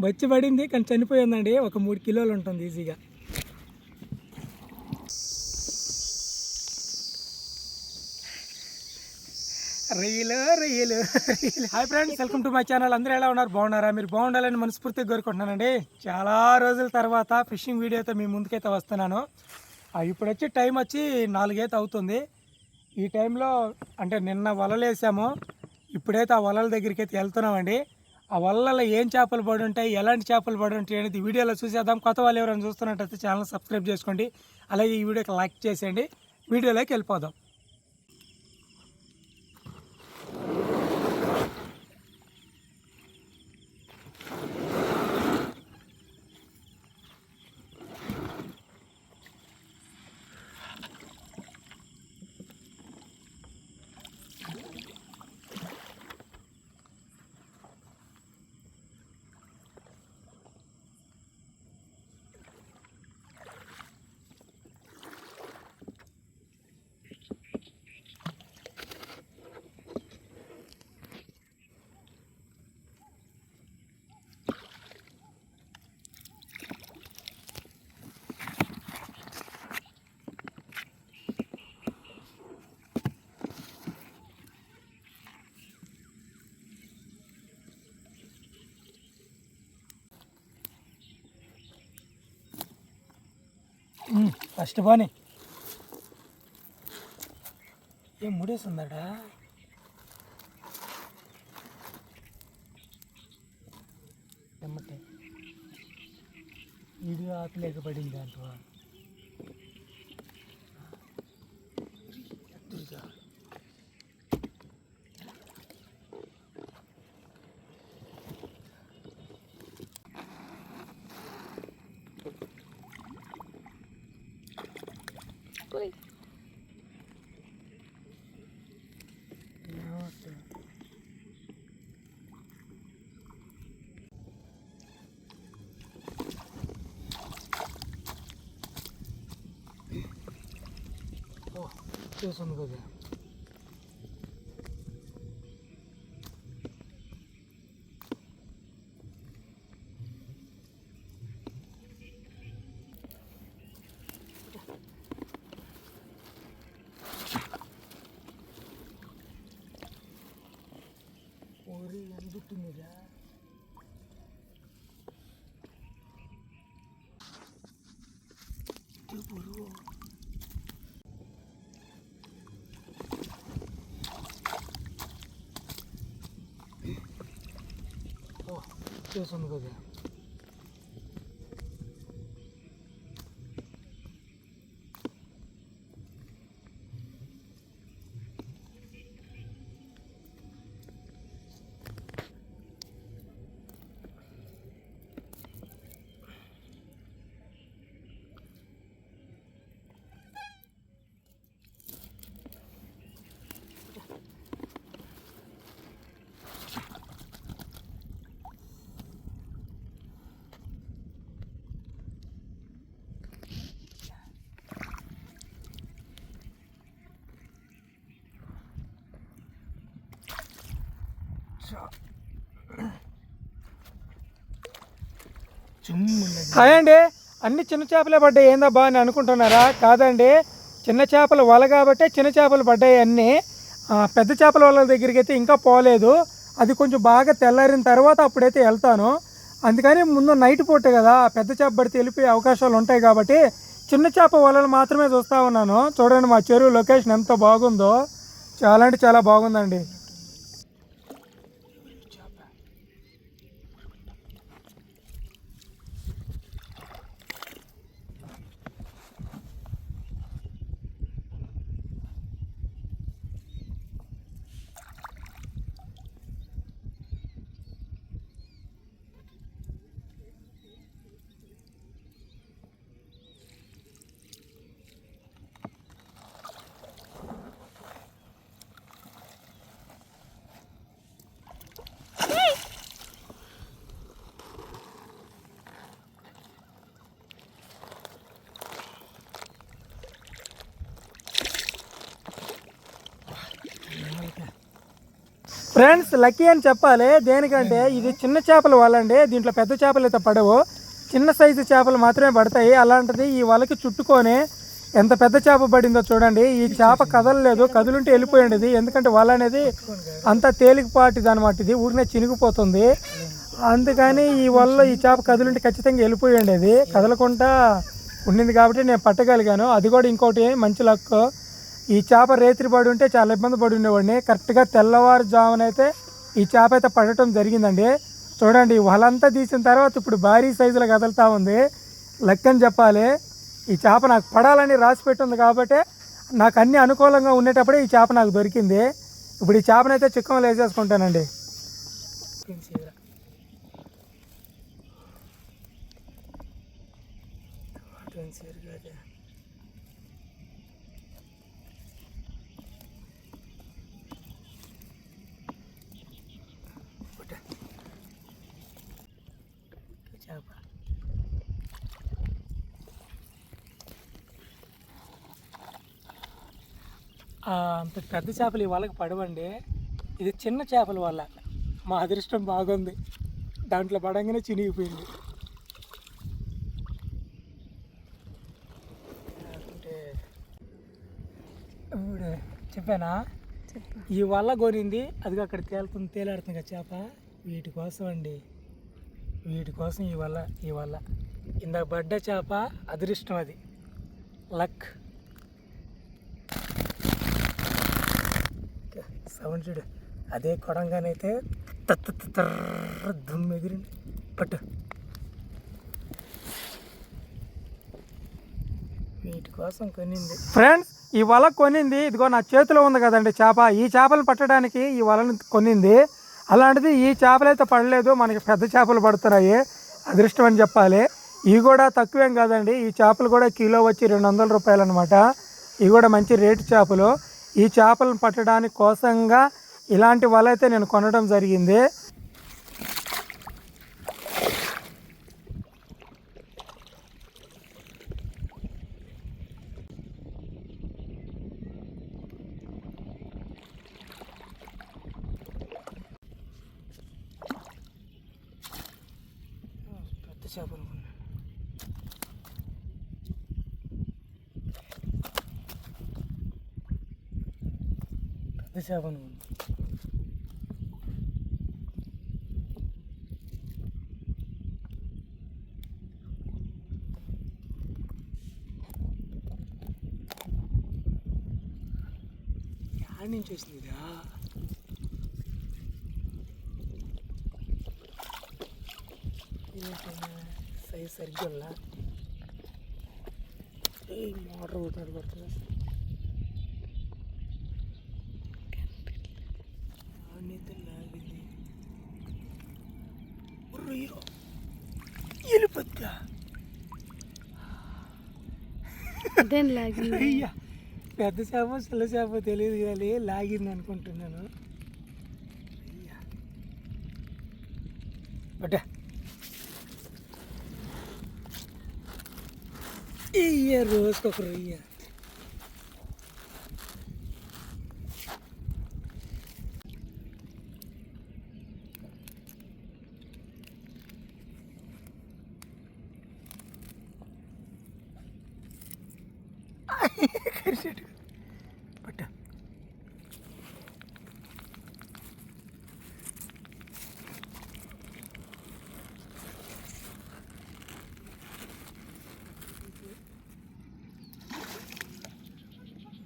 వచ్చి పడింది కానీ చనిపోయిందండి. ఒక 3 కిలోలు ఉంటుంది ఈజీగా. రొయ్యలు రొయ్యలు రొయ్యలు. Hi friends, welcome to my channel. అందరూ ఎలా ఉన్నారు? బాగున్నారా? మీరు బాగుండాలని మనస్ఫూర్తిగా కోరుకుంటున్నానండి. చాలా రోజుల తర్వాత ఫిషింగ్ వీడియోతో మీ ముందుకైతే వస్తున్నాను. ఇప్పుడు వచ్చి టైం వచ్చి 4 అయితే అవుతుంది. ఈ టైంలో అంటే నిన్న వలలు వేసాము. ఇప్పుడైతే ఆ వలల దగ్గరికి అయితే వెళ్తున్నామండి. ఆ వలలలో ఏం చేపలు పడి ఉంటాయి, ఎలాంటి చేపలు పడి ఉంటాయి అనేది వీడియోలో చూసేద్దాం. కొత్త వాళ్ళు ఎవరైనా చూస్తున్నట్టయితే ఛానల్ సబ్స్క్రైబ్ చేసుకోండి. అలాగే ఈ వీడియోకి లైక్ చేసేయండి. వీడియోలోకి వెళ్ళిపోదాం. ఫస్ట్ బానే ఏం ముడేస్తుందట. ఎమ్మటే ఇది ఆకలేక పడింది అంటవా. చేస్తుంది కదా. ఊరి ఎందుకుంటుందిరా. పురుగు చేస్తుంది కదా. హాయ్ అండి, అన్ని చిన్న చేపలే పడ్డాయి. ఏందా బా అని అనుకుంటున్నారా? కాదండి, చిన్న చేపలు వల కాబట్టి చిన్న చేపలు పడ్డాయి అన్నీ. పెద్ద చేపల వల దగ్గరికి అయితే ఇంకా పోలేదు. అది కొంచెం బాగా తెల్లారిన తర్వాత అప్పుడైతే వెళ్తాను. అందుకని ముందు నైట్ పూట కదా, పెద్ద చేప పడితే వెళ్ళిపోయే అవకాశాలు ఉంటాయి కాబట్టి చిన్న చేప వలలు మాత్రమే చూస్తూ ఉన్నాను. చూడండి మా చెరువు లొకేషన్ ఎంత బాగుందో. చాలా అంటే చాలా బాగుందండి. ఫ్రెండ్స్ లక్కీ అని చెప్పాలి. దేనికంటే ఇది చిన్న చేపల వల అండి. దీంట్లో పెద్ద చేపలు అయితే పడవు, చిన్న సైజు చేపలు మాత్రమే పడతాయి. అలాంటిది ఈ వలకి చుట్టుకొని ఎంత పెద్ద చేప పడిందో చూడండి. ఈ చేప కదలలేదు, కదులుంటే వెళ్ళిపోయింది. ఎందుకంటే వల అనేది అంత తేలికపాటిది అనమాట, ఇది ఊరినే చినిగిపోతుంది. అందుకని ఈ వలలో ఈ చేప కదులుంటే ఖచ్చితంగా వెళ్ళిపోయి ఉండేది, కదలకుండా ఉండింది కాబట్టి నేను పట్టగలిగాను. అది కూడా ఇంకోటి మంచి లక్, ఈ చేప రేతిరి పడి ఉంటే చాలా ఇబ్బంది పడి ఉండేవాడిని. కరెక్ట్గా తెల్లవారుజామునైతే ఈ చేప అయితే పడటం జరిగిందండి. చూడండి వలంతా తీసిన తర్వాత ఇప్పుడు భారీ సైజులో కదులుతూ ఉంది. లక్ అని చెప్పాలి. ఈ చేప నాకు పడాలని రాసి పెట్టుంది కాబట్టి నాకు అన్ని అనుకూలంగా ఉండేటప్పుడే ఈ చేప నాకు దొరికింది. ఇప్పుడు ఈ చేపనైతే చిక్కమలు వేసేసుకుంటానండి. అంత పెద్ద చేపలు ఈ వాళ్ళకి పడవండి, ఇది చిన్న చేపల వల్ల మా అదృష్టం బాగుంది, దాంట్లో పడంగానే చినిగిపోయింది. అంటే ఇప్పుడు చెప్పానా, ఈ వల్ల కొనింది అది అక్కడ తేలాడుతుంది కదా చేప, వీటి కోసం అండి, వీటి కోసం ఈ వల్ల ఇందాక పడ్డ చేప అదృష్టం, అది లక్. సౌండ్ చూడు, అదే కొడంగానైతే దుమ్ము ఎగిరింది. పట్టు, వీటి కోసం కొనింది ఫ్రెండ్స్. ఈ వల కొనింది ఇదిగో నా చేతిలో ఉంది కదండి చేప, ఈ చేపలు పట్టడానికి ఈ వలను కొనింది. అలాంటిది ఈ చేపలు అయితే పడలేదు, మనకి పెద్ద చేపలు పడుతున్నాయి, అదృష్టం అని చెప్పాలి. ఇవి కూడా తక్కువేం కాదండి, ఈ చేపలు కూడా కిలో వచ్చి 200 రూపాయలు అనమాట. ఇవి కూడా మంచి రేటు చేపలు. ఈ చేపలను పట్టడానికి కోసంగా ఇలాంటి వల అయితే నేను కొనడం జరిగింది. పెద్ద చేపలు చేపను యాడ్ నుంచి వచ్చిందిరా, సైజ్ సరిగ్గా మోటార్ అవుతాడు పడుతుంది. పెద్ద చేప చిల్ల చేప తెలియదు కానీ లాగింది అనుకుంటున్నాను. బట్ ఇయ్య రోజుకొక రొయ్య. పట్ట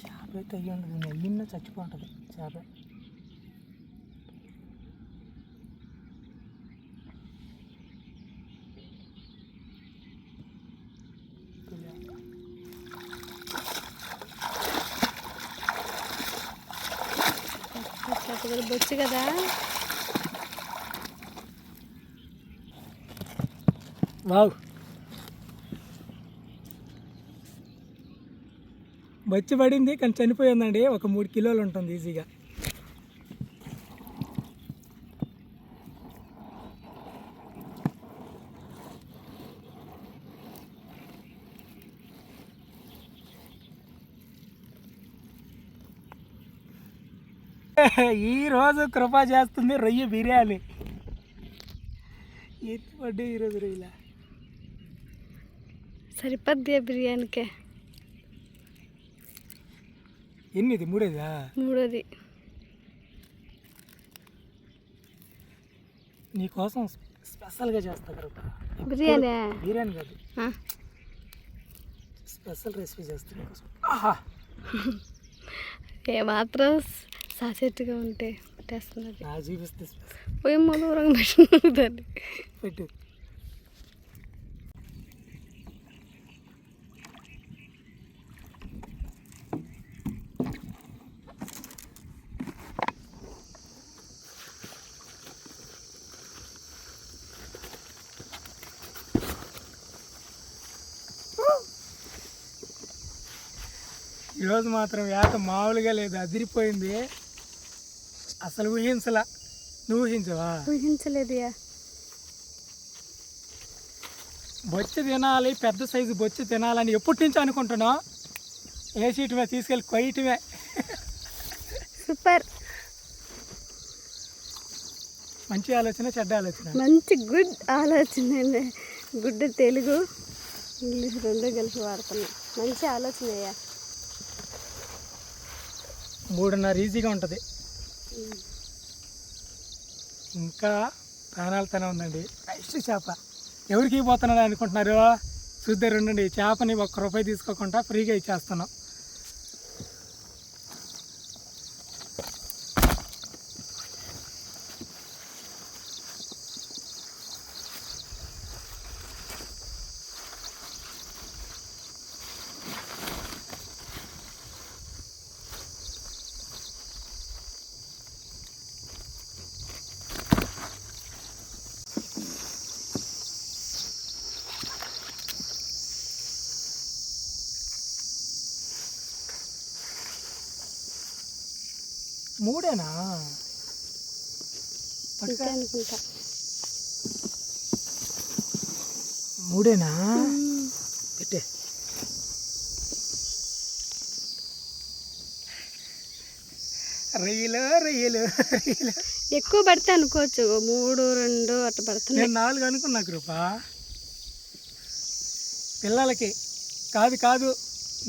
చేప అయితే అయ్యి ఉండదు, అయ్యిన్న చచ్చిపోతుంది చేప. బొచ్చు కదా, వావ్ బొచ్చి పడింది కానీ చనిపోయిందండి. ఒక 3 కిలోలు ఉంటుంది ఈజీగా. ఈరోజు కృప చేస్తుంది రొయ్య బిర్యానీ. ఎత్తి పడ్డా ఈరోజు రొయ్యలా సరిపోద్ది బిర్యానీకే. ఎన్నిది? మూడోదా? మూడోది. నీకోసం స్పెషల్గా చేస్తా కృప. బిర్యానీ? బిర్యానీ కాదు, స్పెషల్ రెసిపీ చేస్తా నీకోసం. ఏమాత్రం సాసెట్గా ఉంటే పెట్టేస్తున్నది. నా చూపిస్తే పోయి దూరంగా పెట్టినదాన్ని పెట్టు. ఈరోజు మాత్రం వేట మామూలుగా లేదు, అదిరిపోయింది. అసలు ఊహించలా. నువ్వు ఊహించవా? ఊహించలేదు. బొచ్చు తినాలి, పెద్ద సైజు బొచ్చు తినాలని ఎప్పటి నుంచి అనుకుంటున్నావు. ఏ సీటు మీద తీసుకెళ్ళి కొయ్యటమే. సూపర్. మంచి ఆలోచన, చెడ్డ ఆలోచన? మంచి గుడ్ ఆలోచన. గుడ్ తెలుగు ఇంగ్లీష్ రెండు కలిసి వాడుతున్నా. మంచి ఆలోచన. 3:30 ఈజీగా ఉంటుంది. ఇంకా ప్రాణాలతోనే ఉందండి. ఫ్రెష్ చేప. ఎవరికి పోతున్నాడు అనుకుంటున్నారు? చూద్దరు ఉండండి. చేపని ₹1 తీసుకోకుండా ఫ్రీగా ఇచ్చేస్తున్నాం. మూడేనా? అనుకుంటా. మూడేనా? పెట్టే. రొయ్యలు రొయ్యలు రొయ్యలు ఎక్కువ పడితే అనుకోవచ్చు. 3, 2 అట్లా పడుతుంది. నేను 4 అనుకున్నా కృప. పిల్లలకి కాదు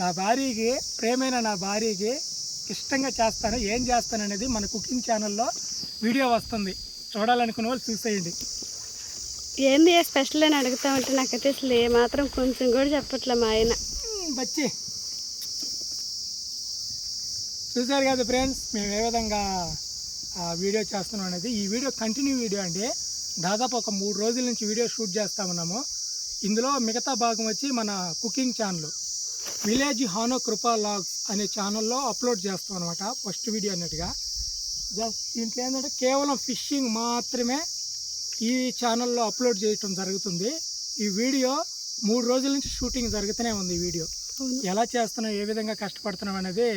నా భార్యకి, ప్రేమైన నా భార్యకి ఇష్టంగా చేస్తాను. ఏం చేస్తాను అనేది మన కుకింగ్ ఛానల్లో వీడియో వస్తుంది. చూడాలనుకున్న వాళ్ళు చూసేయండి. ఏంది స్పెషల్ అని అడుగుతామంటే నాకైతే అసలు ఏమాత్రం కొంచెం కూడా చెప్పట్లే మా ఆయన. బచ్చి చూసారు కదా ఫ్రెండ్స్, మేము ఏ విధంగా వీడియో చేస్తున్నాం అనేది. ఈ వీడియో కంటిన్యూ వీడియో అండి. దాదాపు ఒక 3 రోజుల నుంచి వీడియో షూట్ చేస్తూ ఉన్నాము. ఇందులో మిగతా భాగం వచ్చి మన కుకింగ్ ఛానల్ విలేజ్ హానో కృపా లాగ్స్ అనే ఛానల్లో అప్లోడ్ చేస్తాం అనమాట. ఫస్ట్ వీడియో అన్నట్టుగా. జస్ట్ దీంట్లో ఏంటంటే కేవలం ఫిషింగ్ మాత్రమే ఈ ఛానల్లో అప్లోడ్ చేయటం జరుగుతుంది. ఈ వీడియో 3 రోజుల నుంచి షూటింగ్ జరుగుతూనే ఉంది. ఈ వీడియో ఎలా చేస్తున్నాం, ఏ విధంగా కష్టపడుతున్నాం అనేది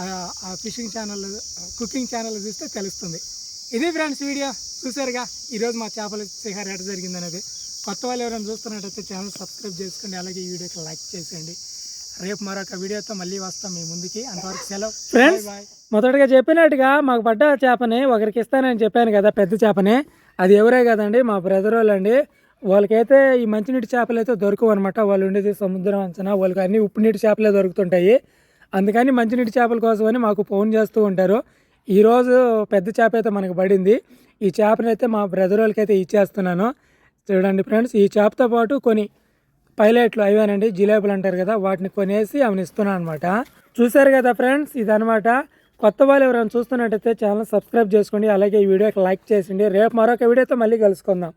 ఆ ఫిషింగ్ ఛానల్, కుకింగ్ ఛానల్ చూస్తే తెలుస్తుంది. ఇది ఫ్రెండ్స్ వీడియో చూసారుగా. ఈరోజు మా చేపల శిఖర్ ఎట జరిగింది అనేది. కొత్త వాళ్ళు ఎవరైనా చూస్తున్నట్టయితే ఛానల్ సబ్స్క్రైబ్ చేసుకోండి. అలాగే ఈ వీడియోకి లైక్ చేసేయండి. రేపు మరొక వీడియోతో మళ్ళీ వస్తాం మీ ముందుకి. అంతవరకు సెలవు ఫ్రెండ్స్. మొదటగా చెప్పినట్టుగా మాకు పడ్డ చేపని ఒకరికి ఇస్తానని చెప్పాను కదా, పెద్ద చేపని. అది ఎవరే కదండి, మా బ్రదర్ వాళ్ళు అండి. వాళ్ళకైతే ఈ మంచినీటి చేపలు అయితే దొరకవు అనమాట. వాళ్ళు ఉండేది సముద్రం అంచనా. వాళ్ళకి అన్ని ఉప్పు నీటి చేపలే దొరుకుతుంటాయి. అందుకని మంచినీటి చేపల కోసమని మాకు ఫోన్ చేస్తూ ఉంటారు. ఈరోజు పెద్ద చేప అయితే మనకు పడింది. ఈ చేపని అయితే మా బ్రదర్ వాళ్ళకైతే ఇచ్చేస్తున్నాను. చూడండి ఫ్రెండ్స్, ఈ చేపతో పాటు కొన్ని పైలట్లు అవేనండి, జిలేబులు అంటారు కదా, వాటిని కొనేసి ఆమెను ఇస్తున్నాను అనమాట. చూసారు కదా ఫ్రెండ్స్, ఇదనమాట. కొత్త వాళ్ళు ఎవరైనా చూస్తున్నట్టయితే ఛానల్ సబ్స్క్రైబ్ చేసుకోండి. అలాగే ఈ వీడియోకి లైక్ చేసిండి. రేపు మరొక వీడియోతో మళ్ళీ కలుసుకుందాం.